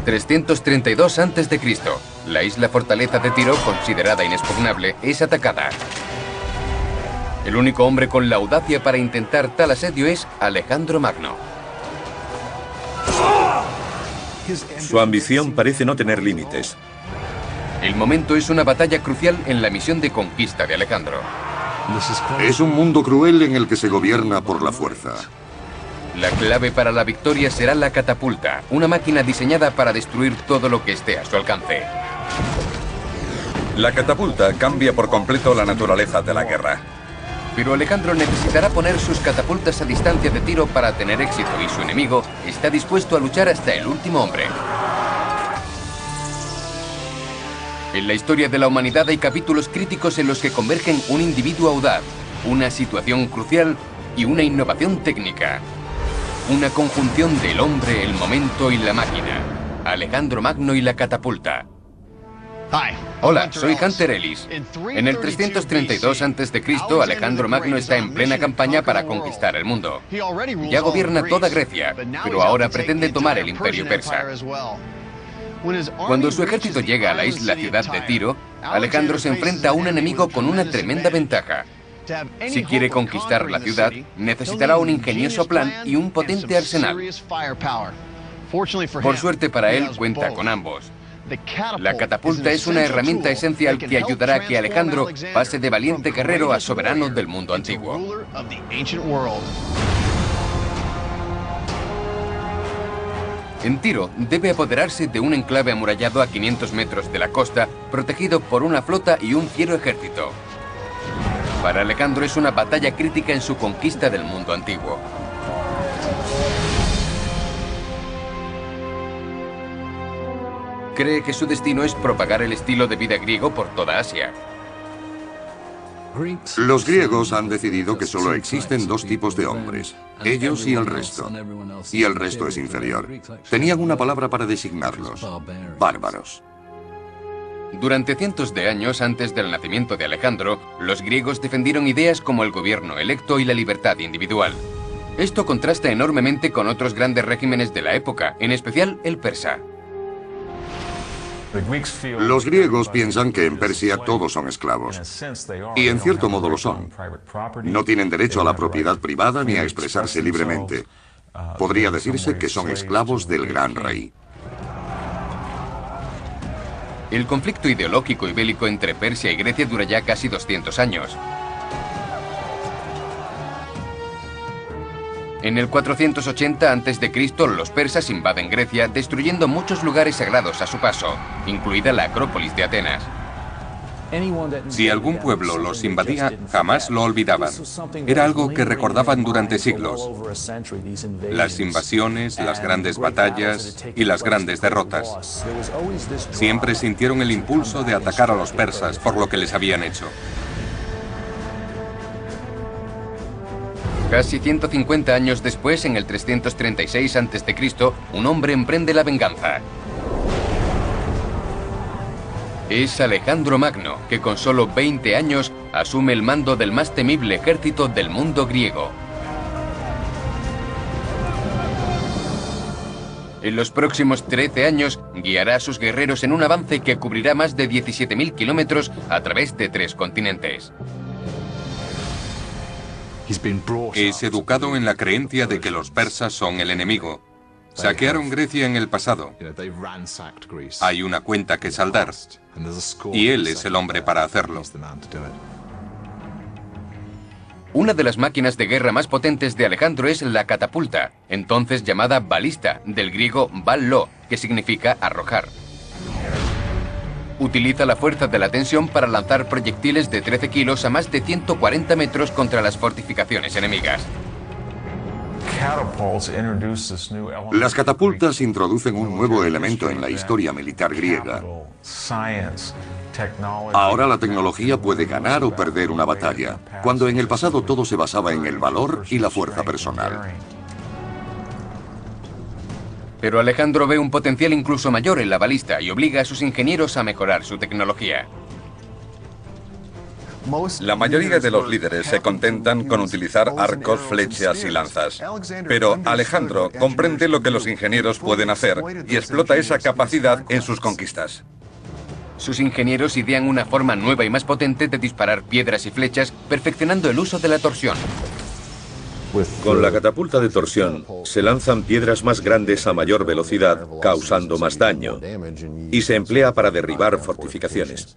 332 a.C. La isla fortaleza de Tiro, considerada inexpugnable, es atacada. El único hombre con la audacia para intentar tal asedio es Alejandro Magno. Su ambición parece no tener límites. El momento es una batalla crucial en la misión de conquista de Alejandro. Es un mundo cruel en el que se gobierna por la fuerza. La clave para la victoria será la catapulta, una máquina diseñada para destruir todo lo que esté a su alcance. La catapulta cambia por completo la naturaleza de la guerra. Pero Alejandro necesitará poner sus catapultas a distancia de tiro para tener éxito y su enemigo está dispuesto a luchar hasta el último hombre. En la historia de la humanidad hay capítulos críticos en los que convergen un individuo audaz, una situación crucial y una innovación técnica. Una conjunción del hombre, el momento y la máquina. Alejandro Magno y la catapulta. Hola, soy Hunter Ellis. En el 332 a.C., Alejandro Magno está en plena campaña para conquistar el mundo. Ya gobierna toda Grecia, pero ahora pretende tomar el imperio persa. Cuando su ejército llega a la isla-ciudad de Tiro, Alejandro se enfrenta a un enemigo con una tremenda ventaja. Si quiere conquistar la ciudad, necesitará un ingenioso plan y un potente arsenal. Por suerte para él, cuenta con ambos. La catapulta es una herramienta esencial que ayudará a que Alejandro pase de valiente guerrero a soberano del mundo antiguo. En Tiro, debe apoderarse de un enclave amurallado a 500 metros de la costa, protegido por una flota y un fiero ejército. Para Alejandro es una batalla crítica en su conquista del mundo antiguo. Cree que su destino es propagar el estilo de vida griego por toda Asia. Los griegos han decidido que solo existen dos tipos de hombres, ellos y el resto. Y el resto es inferior. Tenían una palabra para designarlos: bárbaros. Durante cientos de años antes del nacimiento de Alejandro, los griegos defendieron ideas como el gobierno electo y la libertad individual. Esto contrasta enormemente con otros grandes regímenes de la época, en especial el persa. Los griegos piensan que en Persia todos son esclavos. Y en cierto modo lo son. No tienen derecho a la propiedad privada ni a expresarse libremente. Podría decirse que son esclavos del gran rey. El conflicto ideológico y bélico entre Persia y Grecia dura ya casi 200 años. En el 480 a.C., los persas invaden Grecia, destruyendo muchos lugares sagrados a su paso, incluida la Acrópolis de Atenas. Si algún pueblo los invadía, jamás lo olvidaban. Era algo que recordaban durante siglos. Las invasiones, las grandes batallas y las grandes derrotas. Siempre sintieron el impulso de atacar a los persas por lo que les habían hecho. Casi 150 años después, en el 336 a.C., un hombre emprende la venganza. Es Alejandro Magno, que con solo 20 años asume el mando del más temible ejército del mundo griego. En los próximos 13 años, guiará a sus guerreros en un avance que cubrirá más de 17.000 kilómetros a través de 3 continentes. Es educado en la creencia de que los persas son el enemigo. Saquearon Grecia en el pasado. Hay una cuenta que saldar. Y él es el hombre para hacerlo. Una de las máquinas de guerra más potentes de Alejandro es la catapulta, entonces llamada balista, del griego ballo, que significa arrojar. Utiliza la fuerza de la tensión para lanzar proyectiles de 13 kilos a más de 140 metros contra las fortificaciones enemigas. Las catapultas introducen un nuevo elemento en la historia militar griega. Ahora la tecnología puede ganar o perder una batalla, cuando en el pasado todo se basaba en el valor y la fuerza personal. Pero Alejandro ve un potencial incluso mayor en la balista y obliga a sus ingenieros a mejorar su tecnología. La mayoría de los líderes se contentan con utilizar arcos, flechas y lanzas. Pero Alejandro comprende lo que los ingenieros pueden hacer y explota esa capacidad en sus conquistas. Sus ingenieros idean una forma nueva y más potente de disparar piedras y flechas, perfeccionando el uso de la torsión. Con la catapulta de torsión se lanzan piedras más grandes a mayor velocidad, causando más daño, y se emplea para derribar fortificaciones.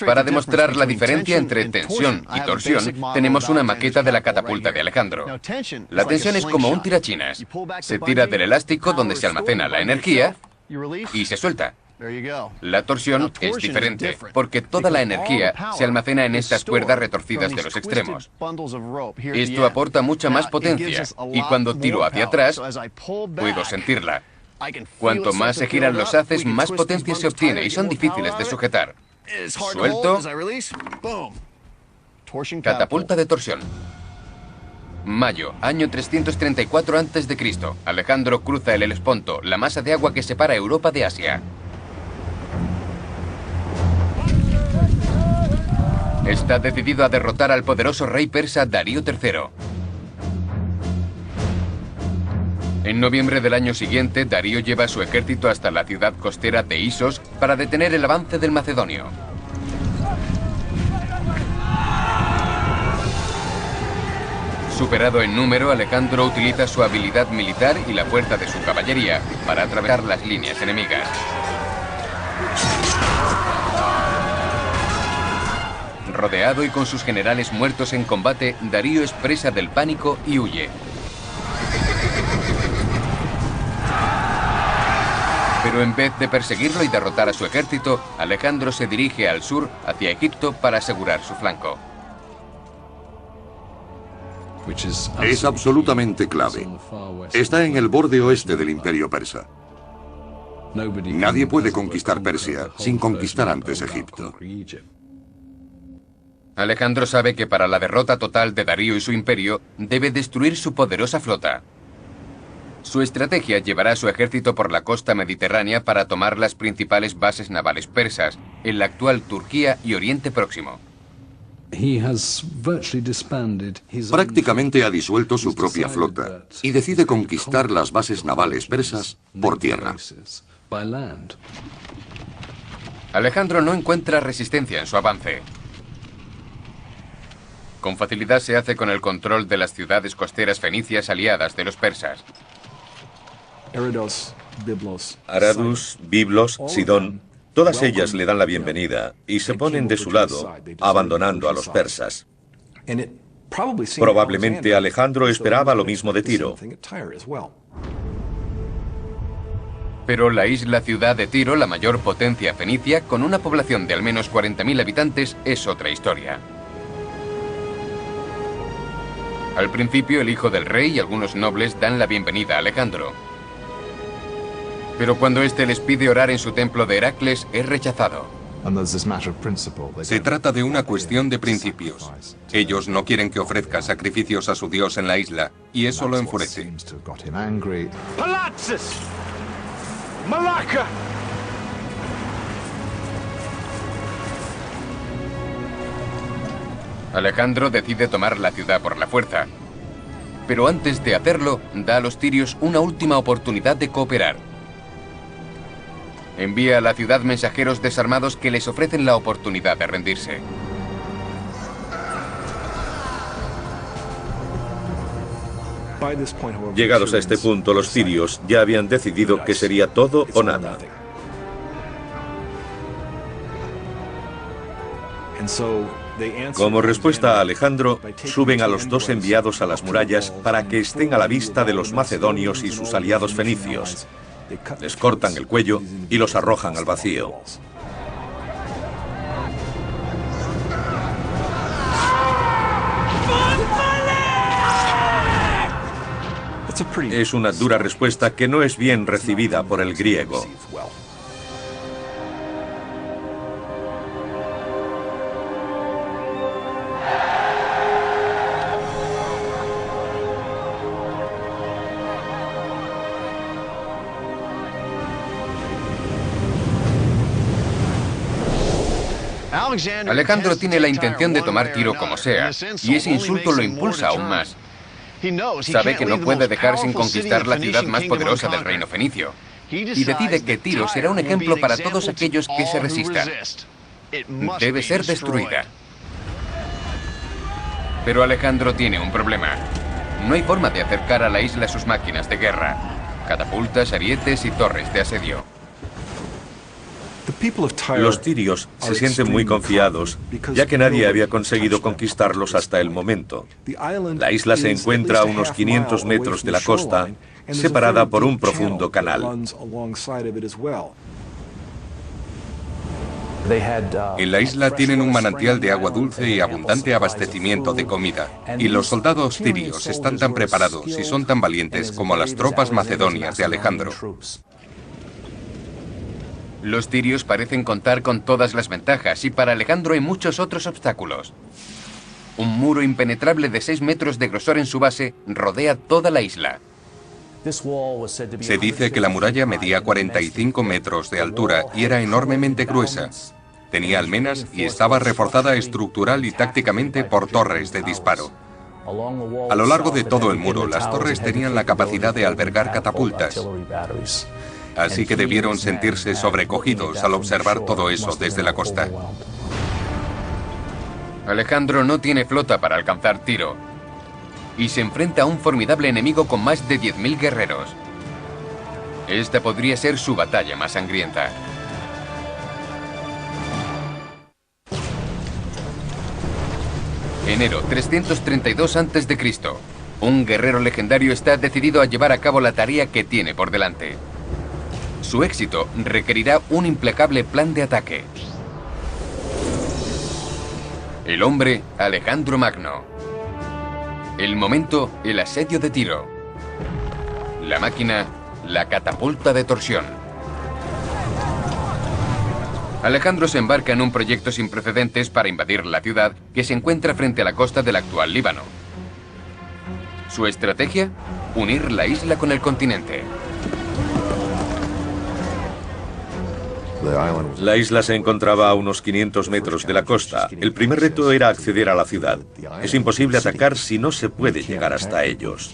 Para demostrar la diferencia entre tensión y torsión, tenemos una maqueta de la catapulta de Alejandro. La tensión es como un tirachinas. Se tira del elástico donde se almacena la energía y se suelta. La torsión es diferente, porque toda la energía se almacena en estas cuerdas retorcidas de los extremos. Esto aporta mucha más potencia, y cuando tiro hacia atrás, puedo sentirla. Cuanto más se giran los haces, más potencia se obtiene, y son difíciles de sujetar. Suelto. Catapulta de torsión. Mayo, año 334 a.C. Alejandro cruza el Helesponto, la masa de agua que separa Europa de Asia. Está decidido a derrotar al poderoso rey persa Darío III. En noviembre del año siguiente, Darío lleva su ejército hasta la ciudad costera de Isos para detener el avance del macedonio. Superado en número, Alejandro utiliza su habilidad militar y la fuerza de su caballería para atravesar las líneas enemigas. Rodeado y con sus generales muertos en combate, Darío es presa del pánico y huye. Pero en vez de perseguirlo y derrotar a su ejército, Alejandro se dirige al sur, hacia Egipto, para asegurar su flanco. Es absolutamente clave. Está en el borde oeste del Imperio Persa. Nadie puede conquistar Persia sin conquistar antes Egipto. Alejandro sabe que para la derrota total de Darío y su imperio, debe destruir su poderosa flota. Su estrategia llevará a su ejército por la costa mediterránea para tomar las principales bases navales persas, en la actual Turquía y Oriente Próximo. Prácticamente ha disuelto su propia flota y decide conquistar las bases navales persas por tierra. Alejandro no encuentra resistencia en su avance. Con facilidad se hace con el control de las ciudades costeras fenicias aliadas de los persas. Aradus, Biblos, Sidón, todas ellas le dan la bienvenida y se ponen de su lado, abandonando a los persas. Probablemente Alejandro esperaba lo mismo de Tiro. Pero la isla-ciudad de Tiro, la mayor potencia fenicia, con una población de al menos 40.000 habitantes, es otra historia. Al principio, el hijo del rey y algunos nobles dan la bienvenida a Alejandro. Pero cuando éste les pide orar en su templo de Heracles, es rechazado. Se trata de una cuestión de principios. Ellos no quieren que ofrezca sacrificios a su dios en la isla, y eso lo enfurece. Palatzes! Malacca! Alejandro decide tomar la ciudad por la fuerza. Pero antes de hacerlo, da a los tirios una última oportunidad de cooperar. Envía a la ciudad mensajeros desarmados que les ofrecen la oportunidad de rendirse. Llegados a este punto, los tirios ya habían decidido que sería todo o nada. Como respuesta a Alejandro, suben a los dos enviados a las murallas para que estén a la vista de los macedonios y sus aliados fenicios. Les cortan el cuello y los arrojan al vacío. Es una dura respuesta que no es bien recibida por el griego. Alejandro tiene la intención de tomar Tiro como sea, y ese insulto lo impulsa aún más. Sabe que no puede dejar sin conquistar la ciudad más poderosa del reino fenicio, y decide que Tiro será un ejemplo para todos aquellos que se resistan. Debe ser destruida. Pero Alejandro tiene un problema. No hay forma de acercar a la isla sus máquinas de guerra, catapultas, arietes y torres de asedio. Los tirios se sienten muy confiados, ya que nadie había conseguido conquistarlos hasta el momento. La isla se encuentra a unos 500 metros de la costa, separada por un profundo canal. En la isla tienen un manantial de agua dulce y abundante abastecimiento de comida, y los soldados tirios están tan preparados y son tan valientes como las tropas macedonias de Alejandro. Los tirios parecen contar con todas las ventajas, y para Alejandro hay muchos otros obstáculos. Un muro impenetrable de 6 metros de grosor en su base rodea toda la isla. Se dice que la muralla medía 45 metros de altura y era enormemente gruesa. Tenía almenas y estaba reforzada estructural y tácticamente por torres de disparo. A lo largo de todo el muro, las torres tenían la capacidad de albergar catapultas. Así que debieron sentirse sobrecogidos al observar todo eso desde la costa. Alejandro no tiene flota para alcanzar Tiro, y se enfrenta a un formidable enemigo con más de 10.000 guerreros. Esta podría ser su batalla más sangrienta. Enero 332 a.C. Un guerrero legendario está decidido a llevar a cabo la tarea que tiene por delante. Su éxito requerirá un implacable plan de ataque. El hombre, Alejandro Magno. El momento, el asedio de Tiro. La máquina, la catapulta de torsión. Alejandro se embarca en un proyecto sin precedentes para invadir la ciudad que se encuentra frente a la costa del actual Líbano. Su estrategia, unir la isla con el continente. La isla se encontraba a unos 500 metros de la costa. El primer reto era acceder a la ciudad. Es imposible atacar si no se puede llegar hasta ellos.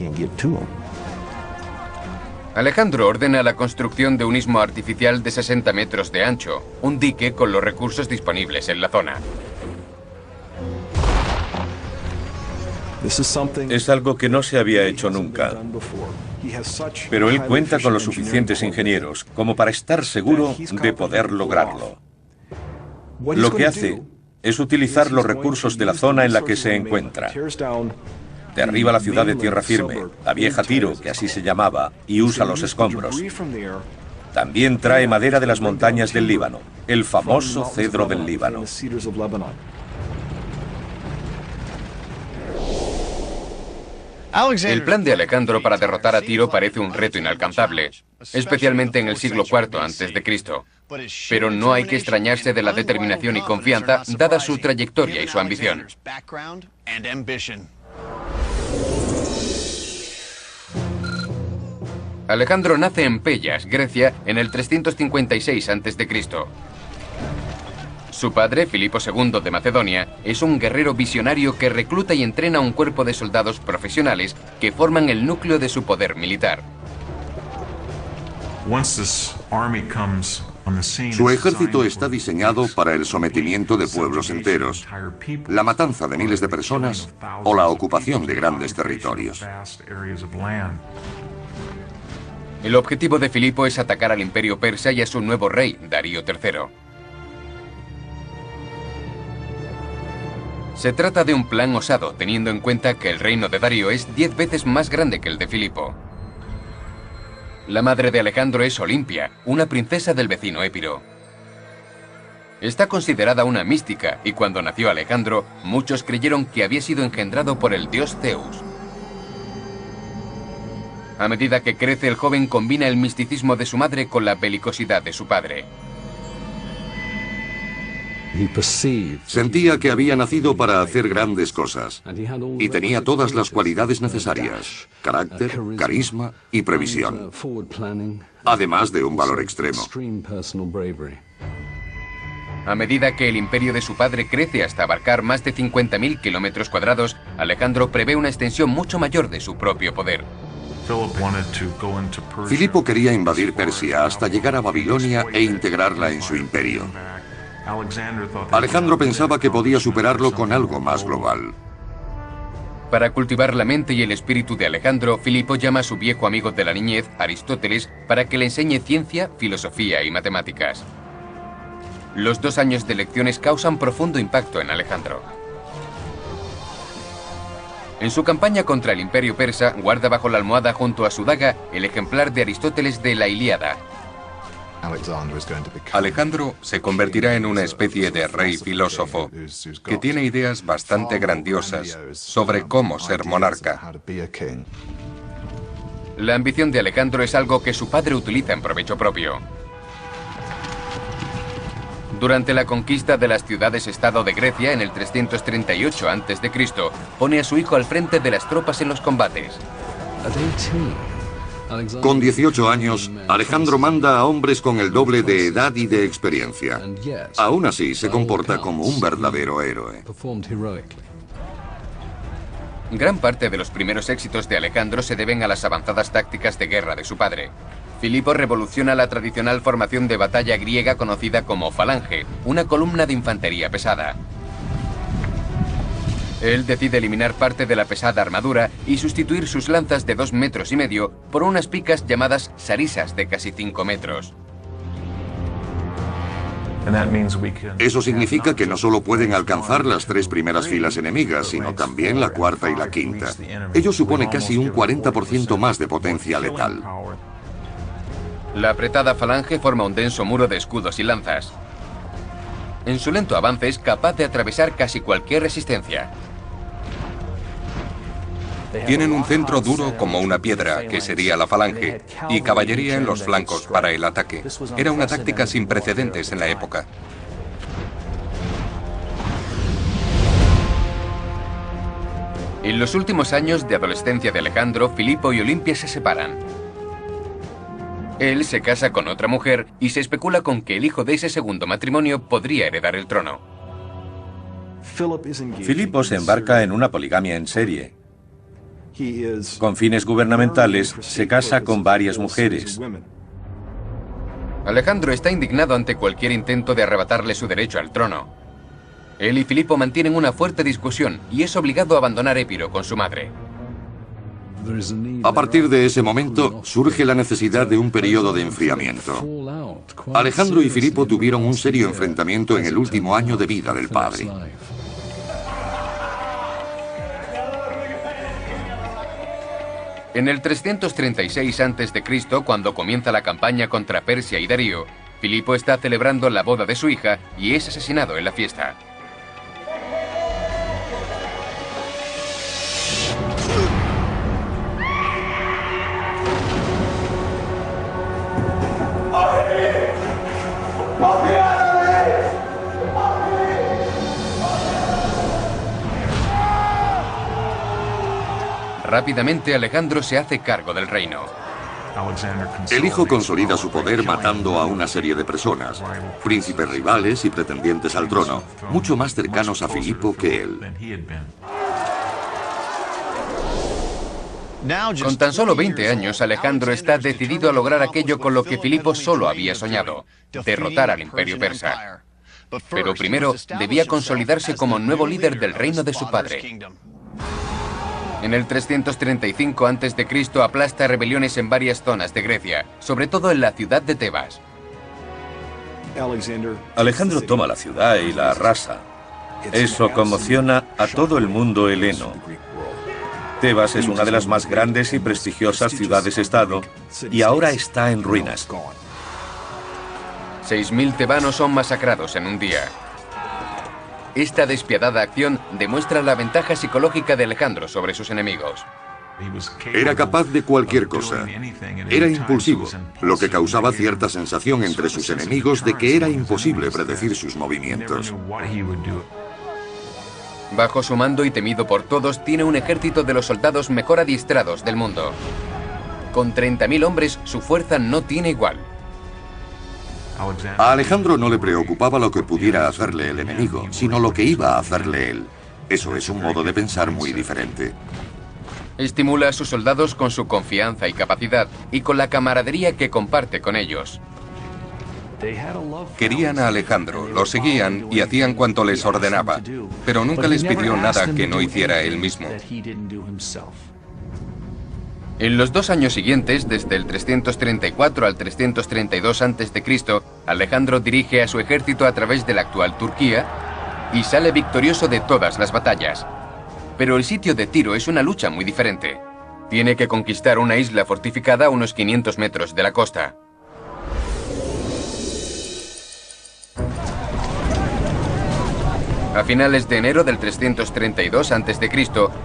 Alejandro ordena la construcción de un istmo artificial de 60 metros de ancho, un dique con los recursos disponibles en la zona. Es algo que no se había hecho nunca. Pero él cuenta con los suficientes ingenieros como para estar seguro de poder lograrlo. Lo que hace es utilizar los recursos de la zona en la que se encuentra. Derriba la ciudad de tierra firme, la vieja Tiro, que así se llamaba, y usa los escombros. También trae madera de las montañas del Líbano, el famoso cedro del Líbano. El plan de Alejandro para derrotar a Tiro parece un reto inalcanzable, especialmente en el siglo IV a.C. Pero no hay que extrañarse de la determinación y confianza, dada su trayectoria y su ambición. Alejandro nace en Pellas, Grecia, en el 356 a.C. Su padre, Filipo II de Macedonia, es un guerrero visionario que recluta y entrena un cuerpo de soldados profesionales que forman el núcleo de su poder militar. Su ejército está diseñado para el sometimiento de pueblos enteros, la matanza de miles de personas o la ocupación de grandes territorios. El objetivo de Filipo es atacar al imperio persa y a su nuevo rey, Darío III. Se trata de un plan osado, teniendo en cuenta que el reino de Darío es 10 veces más grande que el de Filipo. La madre de Alejandro es Olimpia, una princesa del vecino Épiro. Está considerada una mística, y cuando nació Alejandro, muchos creyeron que había sido engendrado por el dios Zeus. A medida que crece, el joven combina el misticismo de su madre con la belicosidad de su padre. Sentía que había nacido para hacer grandes cosas y tenía todas las cualidades necesarias: carácter, carisma y previsión, además de un valor extremo. A medida que el imperio de su padre crece hasta abarcar más de 50.000 kilómetros cuadrados, Alejandro prevé una extensión mucho mayor de su propio poder. Filipo quería invadir Persia hasta llegar a Babilonia e integrarla en su imperio. Alejandro pensaba que podía superarlo con algo más global. Para cultivar la mente y el espíritu de Alejandro, Filipo llama a su viejo amigo de la niñez, Aristóteles, para que le enseñe ciencia, filosofía y matemáticas. Los 2 años de lecciones causan profundo impacto en Alejandro. En su campaña contra el imperio persa, guarda bajo la almohada junto a su daga el ejemplar de Aristóteles de la Ilíada. Alejandro se convertirá en una especie de rey filósofo que tiene ideas bastante grandiosas sobre cómo ser monarca. La ambición de Alejandro es algo que su padre utiliza en provecho propio. Durante la conquista de las ciudades-estado de Grecia en el 338 a.C., pone a su hijo al frente de las tropas en los combates. Con 18 años, Alejandro manda a hombres con el doble de edad y de experiencia. Aún así, se comporta como un verdadero héroe. Gran parte de los primeros éxitos de Alejandro se deben a las avanzadas tácticas de guerra de su padre. Filipo revoluciona la tradicional formación de batalla griega conocida como falange, una columna de infantería pesada. Él decide eliminar parte de la pesada armadura y sustituir sus lanzas de 2,5 metros por unas picas llamadas sarisas de casi 5 metros. Eso significa que no solo pueden alcanzar las 3 primeras filas enemigas, sino también la cuarta y la quinta. Ello supone casi un 40% más de potencia letal. La apretada falange forma un denso muro de escudos y lanzas. En su lento avance es capaz de atravesar casi cualquier resistencia. Tienen un centro duro como una piedra, que sería la falange, y caballería en los flancos para el ataque. Era una táctica sin precedentes en la época. En los últimos años de adolescencia de Alejandro, Filipo y Olimpia se separan. Él se casa con otra mujer y se especula con que el hijo de ese segundo matrimonio podría heredar el trono. Filipo se embarca en una poligamia en serie. Con fines gubernamentales, se casa con varias mujeres. Alejandro está indignado ante cualquier intento de arrebatarle su derecho al trono. Él y Filipo mantienen una fuerte discusión y es obligado a abandonar Épiro con su madre. A partir de ese momento, surge la necesidad de un periodo de enfriamiento. Alejandro y Filipo tuvieron un serio enfrentamiento en el último año de vida del padre. En el 336 a.C., cuando comienza la campaña contra Persia y Darío, Filipo está celebrando la boda de su hija y es asesinado en la fiesta. Rápidamente Alejandro se hace cargo del reino. El hijo consolida su poder matando a una serie de personas, príncipes rivales y pretendientes al trono, mucho más cercanos a Filipo que él. Con tan solo 20 años, Alejandro está decidido a lograr aquello con lo que Filipo solo había soñado, derrotar al imperio persa. Pero primero debía consolidarse como nuevo líder del reino de su padre. En el 335 a.C. aplasta rebeliones en varias zonas de Grecia, sobre todo en la ciudad de Tebas. Alejandro toma la ciudad y la arrasa. Eso conmociona a todo el mundo heleno. Tebas es una de las más grandes y prestigiosas ciudades-estado y ahora está en ruinas. 6.000 tebanos son masacrados en un día. Esta despiadada acción demuestra la ventaja psicológica de Alejandro sobre sus enemigos. Era capaz de cualquier cosa. Era impulsivo, lo que causaba cierta sensación entre sus enemigos de que era imposible predecir sus movimientos. Bajo su mando y temido por todos, tiene un ejército de los soldados mejor adiestrados del mundo. Con 30.000 hombres, su fuerza no tiene igual. A Alejandro no le preocupaba lo que pudiera hacerle el enemigo, sino lo que iba a hacerle él. Eso es un modo de pensar muy diferente. Estimula a sus soldados con su confianza y capacidad y con la camaradería que comparte con ellos. Querían a Alejandro, lo seguían y hacían cuanto les ordenaba, pero nunca les pidió nada que no hiciera él mismo. En los 2 años siguientes, desde el 334 al 332 a.C., Alejandro dirige a su ejército a través de la actual Turquía y sale victorioso de todas las batallas. Pero el sitio de Tiro es una lucha muy diferente. Tiene que conquistar una isla fortificada a unos 500 metros de la costa. A finales de enero del 332 a.C.,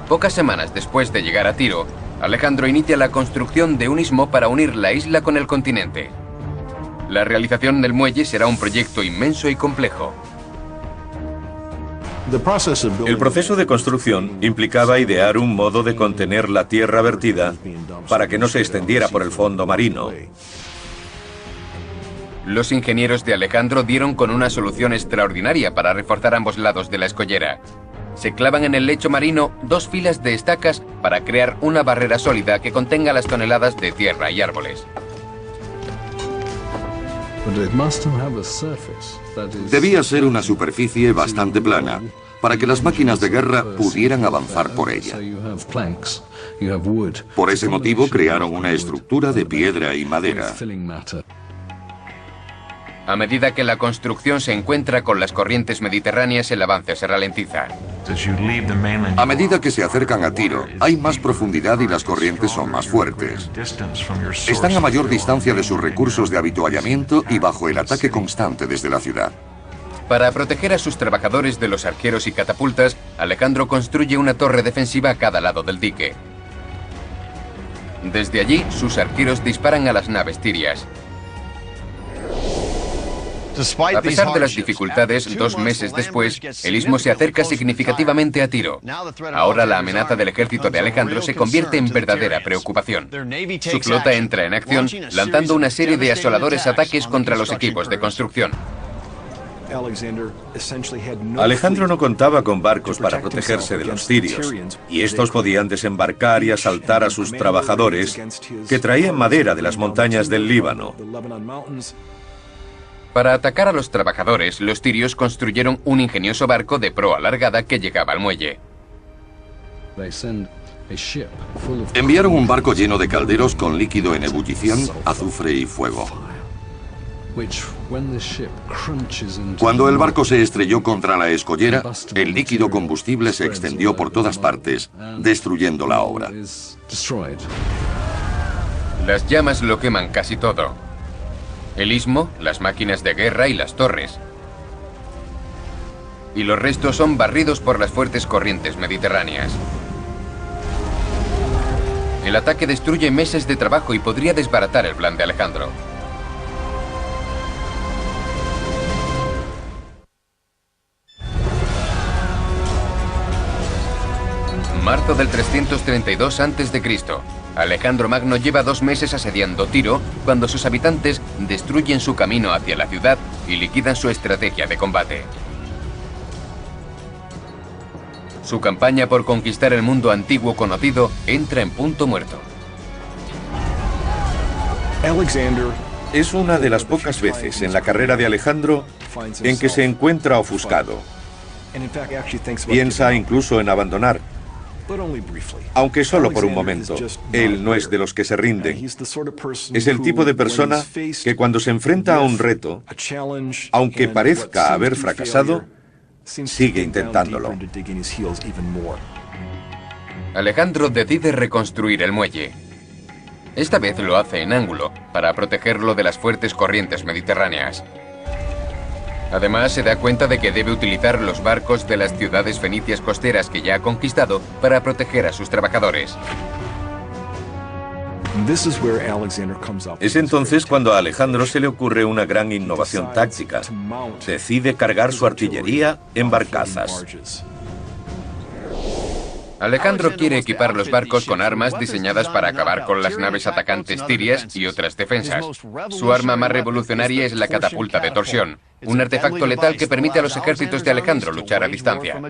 pocas semanas después de llegar a Tiro, Alejandro inicia la construcción de un istmo para unir la isla con el continente. La realización del muelle será un proyecto inmenso y complejo. El proceso de construcción implicaba idear un modo de contener la tierra vertida para que no se extendiera por el fondo marino. Los ingenieros de Alejandro dieron con una solución extraordinaria para reforzar ambos lados de la escollera. Se clavan en el lecho marino 2 filas de estacas para crear una barrera sólida que contenga las toneladas de tierra y árboles. Debía ser una superficie bastante plana, para que las máquinas de guerra pudieran avanzar por ella. Por ese motivo crearon una estructura de piedra y madera. A medida que la construcción se encuentra con las corrientes mediterráneas, el avance se ralentiza. A medida que se acercan a Tiro, hay más profundidad y las corrientes son más fuertes. Están a mayor distancia de sus recursos de avituallamiento y bajo el ataque constante desde la ciudad. Para proteger a sus trabajadores de los arqueros y catapultas, Alejandro construye una torre defensiva a cada lado del dique. Desde allí, sus arqueros disparan a las naves tirias. A pesar de las dificultades, 2 meses después, el istmo se acerca significativamente a Tiro. Ahora la amenaza del ejército de Alejandro se convierte en verdadera preocupación. Su flota entra en acción, lanzando una serie de asoladores ataques contra los equipos de construcción. Alejandro no contaba con barcos para protegerse de los tirios, y estos podían desembarcar y asaltar a sus trabajadores que traían madera de las montañas del Líbano. Para atacar a los trabajadores, los tirios construyeron un ingenioso barco de proa alargada que llegaba al muelle. Enviaron un barco lleno de calderos con líquido en ebullición, azufre y fuego. Cuando el barco se estrelló contra la escollera, el líquido combustible se extendió por todas partes, destruyendo la obra. Las llamas lo queman casi todo. El istmo, las máquinas de guerra y las torres. Y los restos son barridos por las fuertes corrientes mediterráneas. El ataque destruye meses de trabajo y podría desbaratar el plan de Alejandro. Marzo del 332 a.C. Alejandro Magno lleva 2 meses asediando Tiro cuando sus habitantes destruyen su camino hacia la ciudad y liquidan su estrategia de combate. Su campaña por conquistar el mundo antiguo conocido entra en punto muerto. Es una de las pocas veces en la carrera de Alejandro en que se encuentra ofuscado. Piensa incluso en abandonar, aunque solo por un momento. Él no es de los que se rinden. Es el tipo de persona que cuando se enfrenta a un reto, aunque parezca haber fracasado, sigue intentándolo. Alejandro decide reconstruir el muelle. Esta vez lo hace en ángulo, para protegerlo de las fuertes corrientes mediterráneas. Además, se da cuenta de que debe utilizar los barcos de las ciudades fenicias costeras que ya ha conquistado para proteger a sus trabajadores. Es entonces cuando a Alejandro se le ocurre una gran innovación táctica. Decide cargar su artillería en barcazas. Alejandro quiere equipar los barcos con armas diseñadas para acabar con las naves atacantes tirias y otras defensas. Su arma más revolucionaria es la catapulta de torsión, un artefacto letal que permite a los ejércitos de Alejandro luchar a distancia.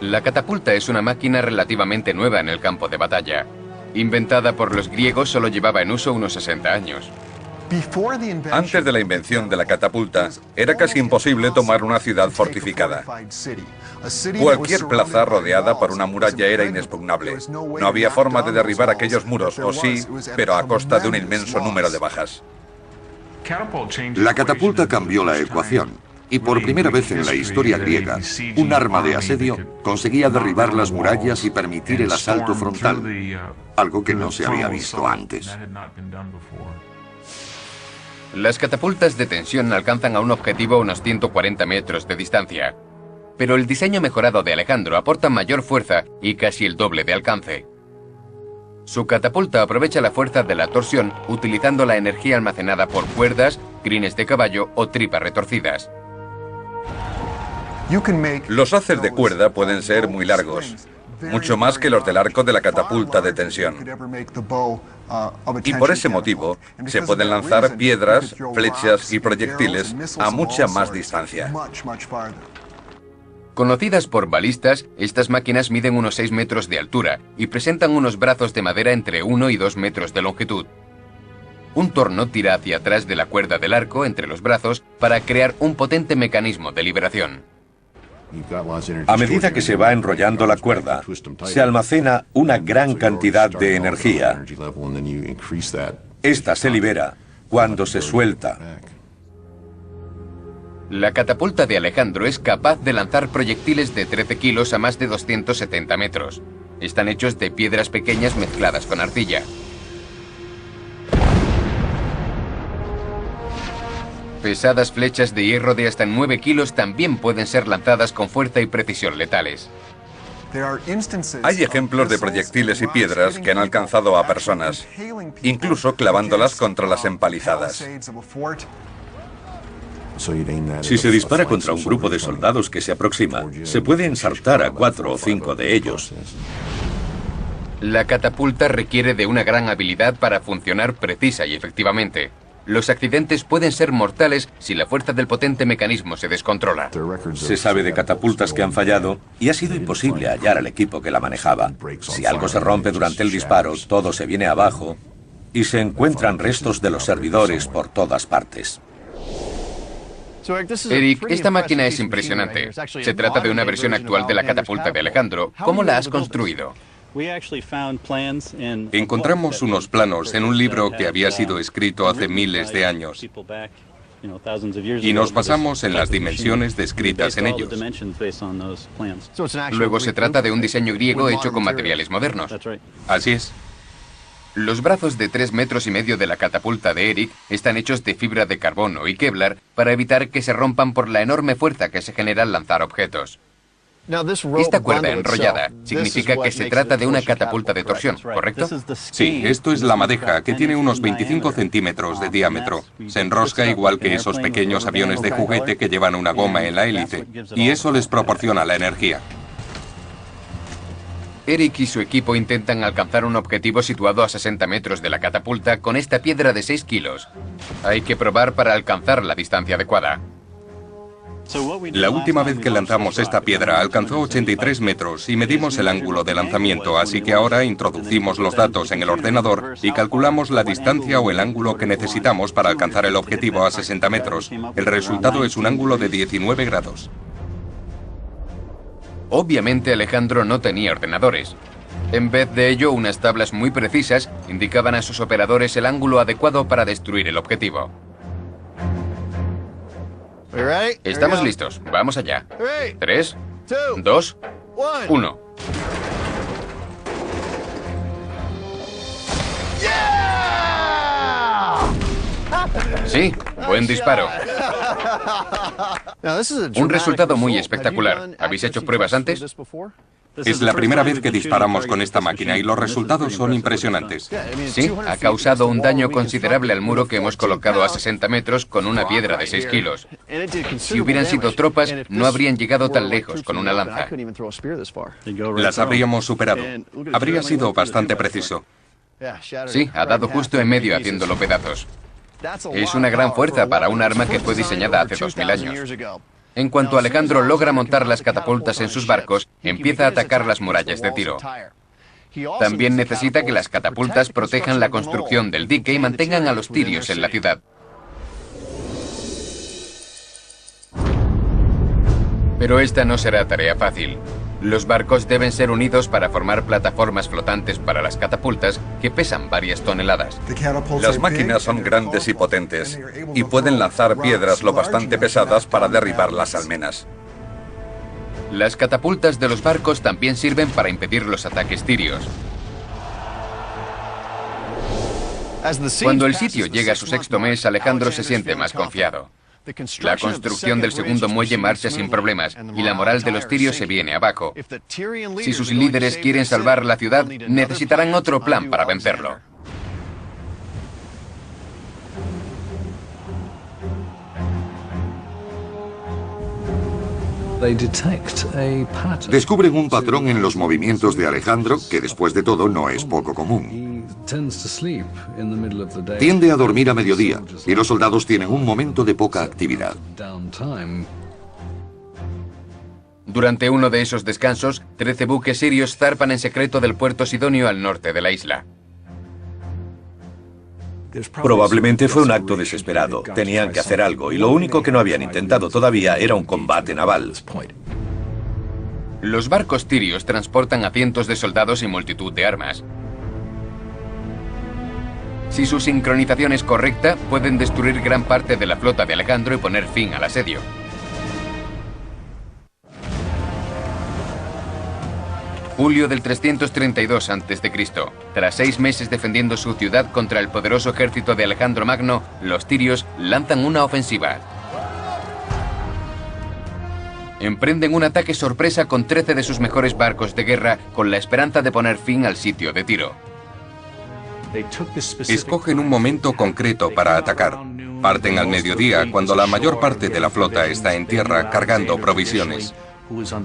La catapulta es una máquina relativamente nueva en el campo de batalla. Inventada por los griegos, solo llevaba en uso unos 60 años. Antes de la invención de la catapulta, era casi imposible tomar una ciudad fortificada. Cualquier plaza rodeada por una muralla era inexpugnable. No había forma de derribar aquellos muros, o sí, pero a costa de un inmenso número de bajas. La catapulta cambió la ecuación, y por primera vez en la historia griega, un arma de asedio conseguía derribar las murallas y permitir el asalto frontal, algo que no se había visto antes. Las catapultas de tensión alcanzan a un objetivo a unos 140 metros de distancia. Pero el diseño mejorado de Alejandro aporta mayor fuerza y casi el doble de alcance. Su catapulta aprovecha la fuerza de la torsión utilizando la energía almacenada por cuerdas, crines de caballo o tripas retorcidas. Los haces de cuerda pueden ser muy largos, mucho más que los del arco de la catapulta de tensión. Y por ese motivo, se pueden lanzar piedras, flechas y proyectiles a mucha más distancia. Conocidas por balistas, estas máquinas miden unos 6 metros de altura y presentan unos brazos de madera entre 1 y 2 metros de longitud. Un torno tira hacia atrás de la cuerda del arco entre los brazos para crear un potente mecanismo de liberación. A medida que se va enrollando la cuerda, se almacena una gran cantidad de energía. Esta se libera cuando se suelta. La catapulta de Alejandro es capaz de lanzar proyectiles de 13 kilos a más de 270 metros. Están hechos de piedras pequeñas mezcladas con arcilla. Pesadas flechas de hierro de hasta 9 kilos también pueden ser lanzadas con fuerza y precisión letales. Hay ejemplos de proyectiles y piedras que han alcanzado a personas, incluso clavándolas contra las empalizadas. Si se dispara contra un grupo de soldados que se aproxima, se puede ensartar a 4 o 5 de ellos. La catapulta requiere de una gran habilidad para funcionar precisa y efectivamente. Los accidentes pueden ser mortales si la fuerza del potente mecanismo se descontrola. Se sabe de catapultas que han fallado y ha sido imposible hallar al equipo que la manejaba. Si algo se rompe durante el disparo, todo se viene abajo y se encuentran restos de los servidores por todas partes. Eric, esta máquina es impresionante. Se trata de una versión actual de la catapulta de Alejandro. ¿Cómo la has construido? Encontramos unos planos en un libro que había sido escrito hace miles de años y nos basamos en las dimensiones descritas en ellos. Luego se trata de un diseño griego hecho con materiales modernos. Así es. Los brazos de 3,5 metros de la catapulta de Eric están hechos de fibra de carbono y Kevlar para evitar que se rompan por la enorme fuerza que se genera al lanzar objetos. Esta cuerda enrollada significa que se trata de una catapulta de torsión, ¿correcto? Sí, esto es la madeja, que tiene unos 25 centímetros de diámetro. Se enrosca igual que esos pequeños aviones de juguete que llevan una goma en la hélice, y eso les proporciona la energía. Eric y su equipo intentan alcanzar un objetivo situado a 60 metros de la catapulta con esta piedra de 6 kilos. Hay que probar para alcanzar la distancia adecuada. La última vez que lanzamos esta piedra alcanzó 83 metros y medimos el ángulo de lanzamiento, así que ahora introducimos los datos en el ordenador y calculamos la distancia o el ángulo que necesitamos para alcanzar el objetivo a 60 metros. El resultado es un ángulo de 19 grados. Obviamente Alejandro no tenía ordenadores. En vez de ello, unas tablas muy precisas indicaban a sus operadores el ángulo adecuado para destruir el objetivo. Estamos listos. Vamos allá. 3, 2, 1. Sí, buen disparo. Un resultado muy espectacular. ¿Habéis hecho pruebas antes? Es la primera vez que disparamos con esta máquina y los resultados son impresionantes. Sí, ha causado un daño considerable al muro que hemos colocado a 60 metros con una piedra de 6 kilos. Si hubieran sido tropas, no habrían llegado tan lejos con una lanza. Las habríamos superado. Habría sido bastante preciso. Sí, ha dado justo en medio haciéndolo pedazos. Es una gran fuerza para un arma que fue diseñada hace 2000 años. En cuanto Alejandro logra montar las catapultas en sus barcos, empieza a atacar las murallas de Tiro. También necesita que las catapultas protejan la construcción del dique y mantengan a los tirios en la ciudad. Pero esta no será tarea fácil. Los barcos deben ser unidos para formar plataformas flotantes para las catapultas que pesan varias toneladas. Las máquinas son grandes y potentes y pueden lanzar piedras lo bastante pesadas para derribar las almenas. Las catapultas de los barcos también sirven para impedir los ataques tirios. Cuando el sitio llega a su sexto mes, Alejandro se siente más confiado. La construcción del segundo muelle marcha sin problemas y la moral de los tirios se viene abajo. Si sus líderes quieren salvar la ciudad, necesitarán otro plan para vencerlo. Descubren un patrón en los movimientos de Alejandro que después de todo no es poco común. Tiende a dormir a mediodía y los soldados tienen un momento de poca actividad. Durante uno de esos descansos, 13 buques sirios zarpan en secreto del puerto Sidonio al norte de la isla. Probablemente fue un acto desesperado. Tenían que hacer algo y lo único que no habían intentado todavía era un combate naval. Los barcos tirios transportan a cientos de soldados y multitud de armas. Si su sincronización es correcta, pueden destruir gran parte de la flota de Alejandro y poner fin al asedio. Julio del 332 a.C. Tras 6 meses defendiendo su ciudad contra el poderoso ejército de Alejandro Magno, los tirios lanzan una ofensiva. Emprenden un ataque sorpresa con 13 de sus mejores barcos de guerra con la esperanza de poner fin al sitio de Tiro. Escogen un momento concreto para atacar. Parten al mediodía, cuando la mayor parte de la flota está en tierra cargando provisiones.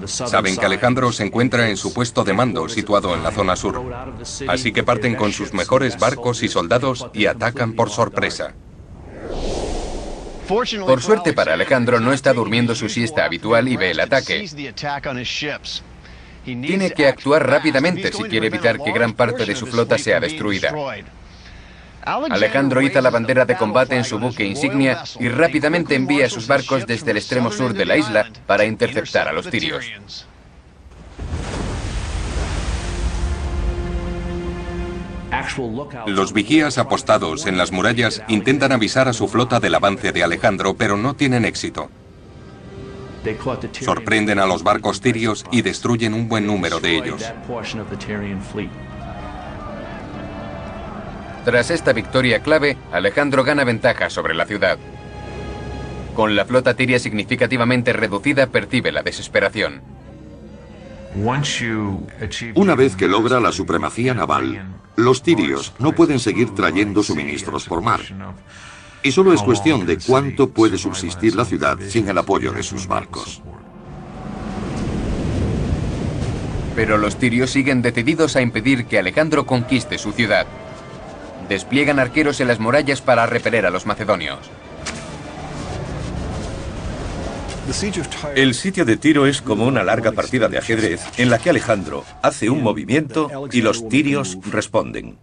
Saben que Alejandro se encuentra en su puesto de mando, situado en la zona sur. Así que parten con sus mejores barcos y soldados y atacan por sorpresa. Por suerte para Alejandro, no está durmiendo su siesta habitual y ve el ataque. Tiene que actuar rápidamente si quiere evitar que gran parte de su flota sea destruida. Alejandro iza la bandera de combate en su buque insignia y rápidamente envía sus barcos desde el extremo sur de la isla para interceptar a los tirios. Los vigías apostados en las murallas intentan avisar a su flota del avance de Alejandro, pero no tienen éxito. Sorprenden a los barcos tirios y destruyen un buen número de ellos. Tras esta victoria clave, Alejandro gana ventaja sobre la ciudad. Con la flota tiria significativamente reducida, percibe la desesperación. Una vez que logra la supremacía naval, los tirios no pueden seguir trayendo suministros por mar. Y solo es cuestión de cuánto puede subsistir la ciudad sin el apoyo de sus barcos. Pero los tirios siguen decididos a impedir que Alejandro conquiste su ciudad. Despliegan arqueros en las murallas para repeler a los macedonios. El sitio de Tiro es como una larga partida de ajedrez en la que Alejandro hace un movimiento y los tirios responden.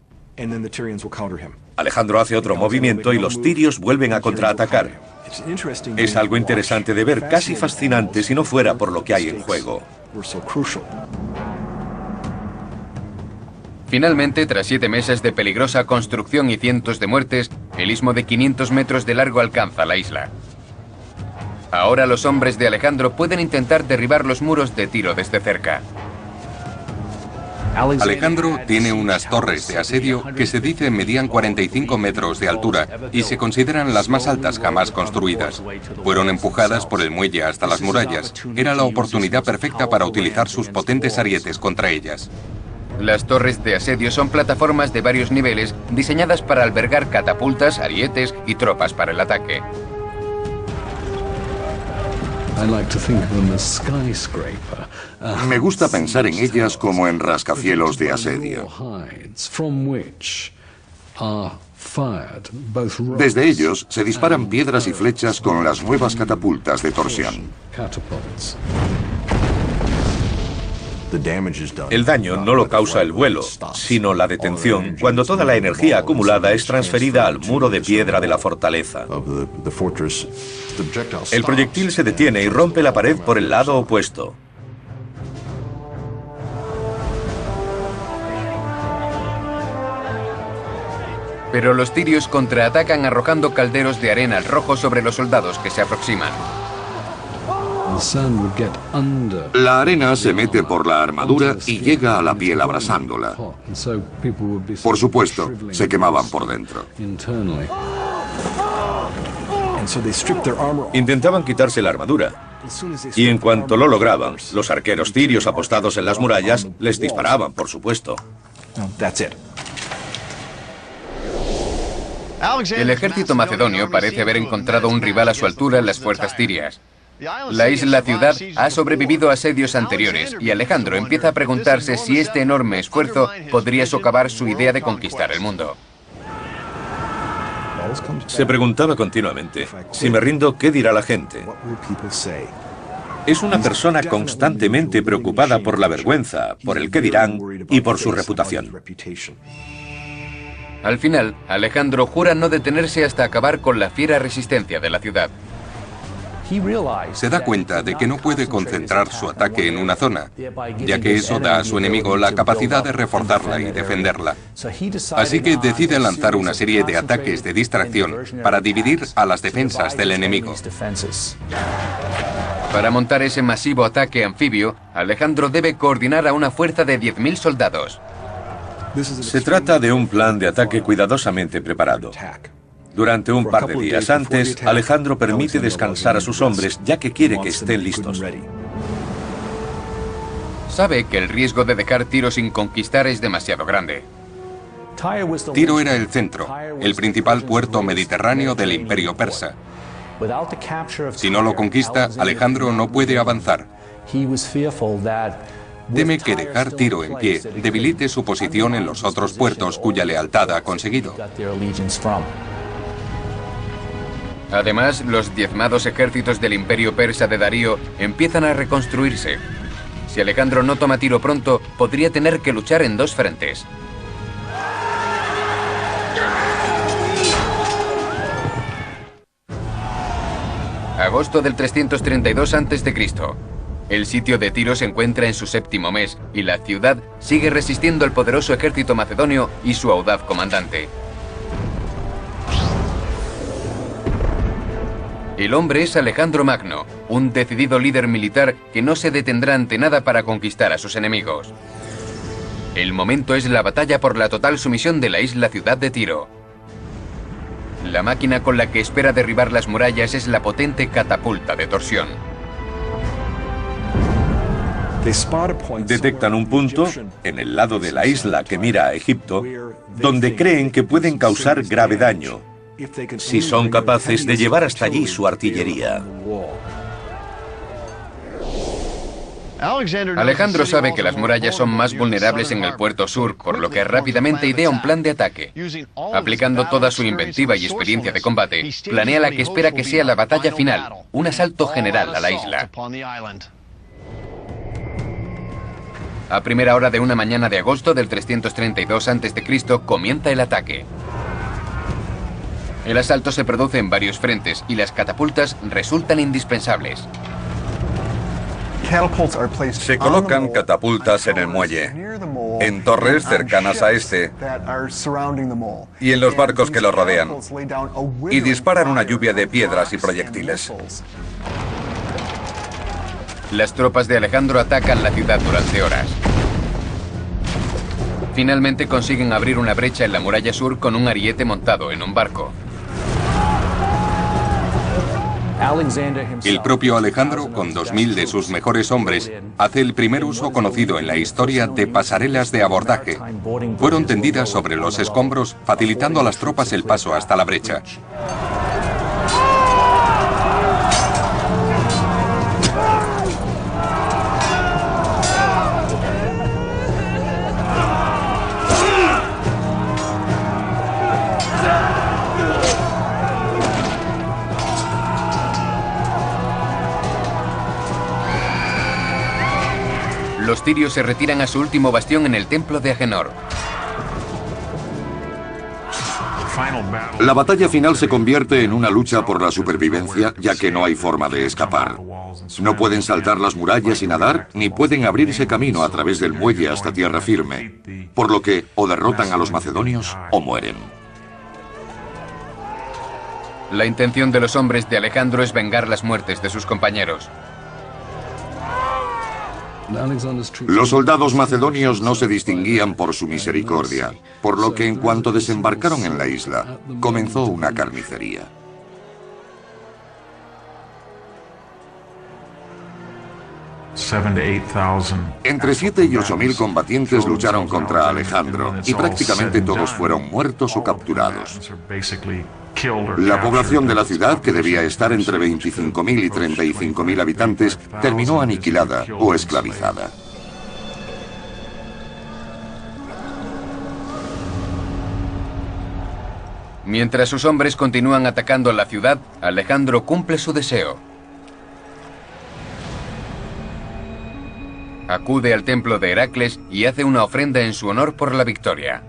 Alejandro hace otro movimiento y los tirios vuelven a contraatacar. Es algo interesante de ver, casi fascinante si no fuera por lo que hay en juego. Finalmente, tras 7 meses de peligrosa construcción y cientos de muertes, el istmo de 500 metros de largo alcanza la isla. Ahora los hombres de Alejandro pueden intentar derribar los muros de Tiro desde cerca. Alejandro tiene unas torres de asedio que se dice medían 45 metros de altura y se consideran las más altas jamás construidas. Fueron empujadas por el muelle hasta las murallas. Era la oportunidad perfecta para utilizar sus potentes arietes contra ellas. Las torres de asedio son plataformas de varios niveles diseñadas para albergar catapultas, arietes y tropas para el ataque. Me gusta pensar en ellas como en rascacielos de asedio. Desde ellos se disparan piedras y flechas con las nuevas catapultas de torsión. El daño no lo causa el vuelo, sino la detención, cuando toda la energía acumulada es transferida al muro de piedra de la fortaleza. El proyectil se detiene y rompe la pared por el lado opuesto. Pero los tirios contraatacan arrojando calderos de arena al rojo sobre los soldados que se aproximan. La arena se mete por la armadura y llega a la piel abrasándola. Por supuesto, se quemaban por dentro. Intentaban quitarse la armadura. Y en cuanto lo lograban, los arqueros tirios apostados en las murallas les disparaban, por supuesto. El ejército macedonio parece haber encontrado un rival a su altura en las fuerzas tirias. La isla-ciudad ha sobrevivido a asedios anteriores y Alejandro empieza a preguntarse si este enorme esfuerzo podría socavar su idea de conquistar el mundo. Se preguntaba continuamente, si me rindo, ¿qué dirá la gente? Es una persona constantemente preocupada por la vergüenza, por el qué dirán y por su reputación. Al final, Alejandro jura no detenerse hasta acabar con la fiera resistencia de la ciudad. Se da cuenta de que no puede concentrar su ataque en una zona, ya que eso da a su enemigo la capacidad de reforzarla y defenderla. Así que decide lanzar una serie de ataques de distracción para dividir a las defensas del enemigo. Para montar ese masivo ataque anfibio, Alejandro debe coordinar a una fuerza de 10.000 soldados. Se trata de un plan de ataque cuidadosamente preparado. Durante un par de días antes, Alejandro permite descansar a sus hombres, ya que quiere que estén listos. Sabe que el riesgo de dejar Tiro sin conquistar es demasiado grande. Tiro era el centro, el principal puerto mediterráneo del Imperio Persa. Si no lo conquista, Alejandro no puede avanzar. Teme que dejar Tiro en pie debilite su posición en los otros puertos cuya lealtad ha conseguido. Además, los diezmados ejércitos del Imperio Persa de Darío empiezan a reconstruirse. Si Alejandro no toma Tiro pronto, podría tener que luchar en dos frentes. Agosto del 332 a.C. El sitio de Tiro se encuentra en su séptimo mes y la ciudad sigue resistiendo al poderoso ejército macedonio y su audaz comandante. El hombre es Alejandro Magno, un decidido líder militar que no se detendrá ante nada para conquistar a sus enemigos. El momento es la batalla por la total sumisión de la isla-ciudad de Tiro. La máquina con la que espera derribar las murallas es la potente catapulta de torsión. Detectan un punto en el lado de la isla que mira a Egipto, donde creen que pueden causar grave daño, si son capaces de llevar hasta allí su artillería. Alejandro sabe que las murallas son más vulnerables en el puerto sur, por lo que rápidamente idea un plan de ataque. Aplicando toda su inventiva y experiencia de combate, planea la que espera que sea la batalla final, un asalto general a la isla. A primera hora de una mañana de agosto del 332 a.C. comienza el ataque. El asalto se produce en varios frentes y las catapultas resultan indispensables. Se colocan catapultas en el muelle, en torres cercanas a este y en los barcos que lo rodean, y disparan una lluvia de piedras y proyectiles. Las tropas de Alejandro atacan la ciudad durante horas. Finalmente consiguen abrir una brecha en la muralla sur con un ariete montado en un barco. El propio Alejandro, con 2000 de sus mejores hombres, hace el primer uso conocido en la historia de pasarelas de abordaje. Fueron tendidas sobre los escombros, facilitando a las tropas el paso hasta la brecha. Los tirios se retiran a su último bastión en el templo de Agenor. La batalla final se convierte en una lucha por la supervivencia, ya que no hay forma de escapar. No pueden saltar las murallas y nadar, ni pueden abrirse camino a través del muelle hasta tierra firme, por lo que o derrotan a los macedonios o mueren. La intención de los hombres de Alejandro es vengar las muertes de sus compañeros. Los soldados macedonios no se distinguían por su misericordia, por lo que en cuanto desembarcaron en la isla, comenzó una carnicería. Entre 7 y 8.000 combatientes lucharon contra Alejandro, y prácticamente todos fueron muertos o capturados. La población de la ciudad, que debía estar entre 25.000 y 35.000 habitantes, terminó aniquilada o esclavizada. Mientras sus hombres continúan atacando la ciudad, Alejandro cumple su deseo. Acude al templo de Heracles y hace una ofrenda en su honor por la victoria.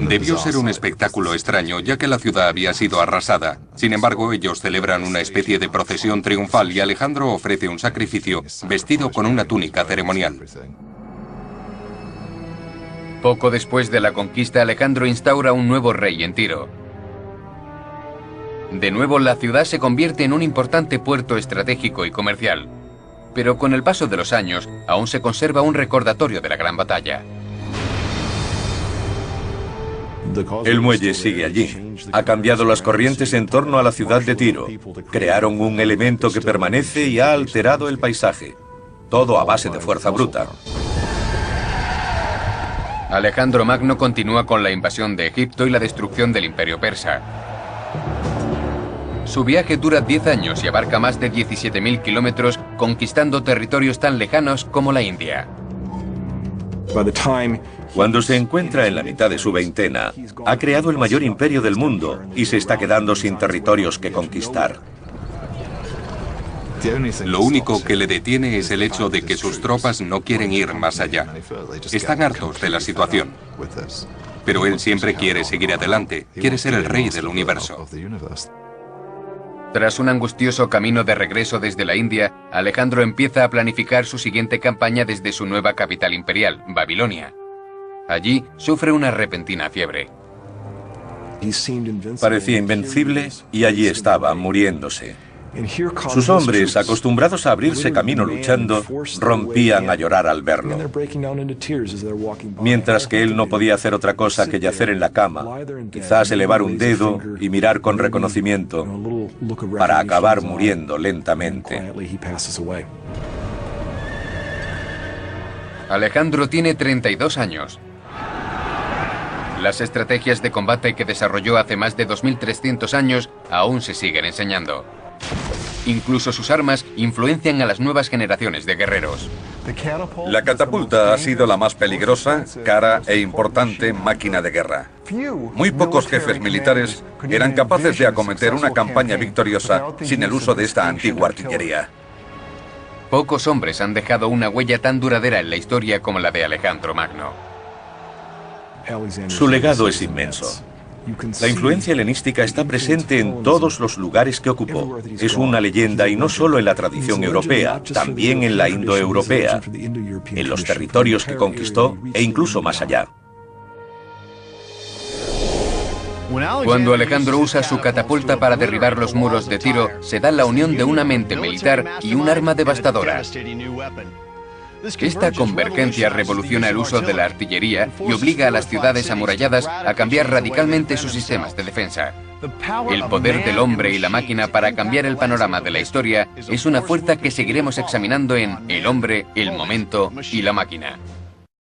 Debió ser un espectáculo extraño, ya que la ciudad había sido arrasada. Sin embargo, ellos celebran una especie de procesión triunfal y Alejandro ofrece un sacrificio vestido con una túnica ceremonial. Poco después de la conquista, Alejandro instaura un nuevo rey en Tiro. De nuevo, la ciudad se convierte en un importante puerto estratégico y comercial. Pero con el paso de los años, aún se conserva un recordatorio de la gran batalla. El muelle sigue allí. Ha cambiado las corrientes en torno a la ciudad de Tiro. Crearon un elemento que permanece y ha alterado el paisaje. Todo a base de fuerza bruta. Alejandro Magno continúa con la invasión de Egipto y la destrucción del Imperio Persa. Su viaje dura 10 años y abarca más de 17.000 kilómetros, conquistando territorios tan lejanos como la India. Cuando se encuentra en la mitad de su veintena, ha creado el mayor imperio del mundo y se está quedando sin territorios que conquistar. Lo único que le detiene es el hecho de que sus tropas no quieren ir más allá. Están hartos de la situación. Pero él siempre quiere seguir adelante, quiere ser el rey del universo. Tras un angustioso camino de regreso desde la India, Alejandro empieza a planificar su siguiente campaña desde su nueva capital imperial, Babilonia. Allí sufre una repentina fiebre. Parecía invencible y allí estaba, muriéndose. Sus hombres, acostumbrados a abrirse camino luchando, rompían a llorar al verlo. Mientras que él no podía hacer otra cosa que yacer en la cama, quizás elevar un dedo y mirar con reconocimiento para acabar muriendo lentamente. Alejandro tiene 32 años. Las estrategias de combate que desarrolló hace más de 2.300 años aún se siguen enseñando. Incluso sus armas influencian a las nuevas generaciones de guerreros. La catapulta ha sido la más peligrosa, cara e importante máquina de guerra. Muy pocos jefes militares eran capaces de acometer una campaña victoriosa sin el uso de esta antigua artillería. Pocos hombres han dejado una huella tan duradera en la historia como la de Alejandro Magno. Su legado es inmenso. La influencia helenística está presente en todos los lugares que ocupó. Es una leyenda y no solo en la tradición europea, también en la indoeuropea, en los territorios que conquistó e incluso más allá. Cuando Alejandro usa su catapulta para derribar los muros de Tiro, se da la unión de una mente militar y un arma devastadora. Esta convergencia revoluciona el uso de la artillería y obliga a las ciudades amuralladas a cambiar radicalmente sus sistemas de defensa. El poder del hombre y la máquina para cambiar el panorama de la historia es una fuerza que seguiremos examinando en El hombre, el momento y la máquina.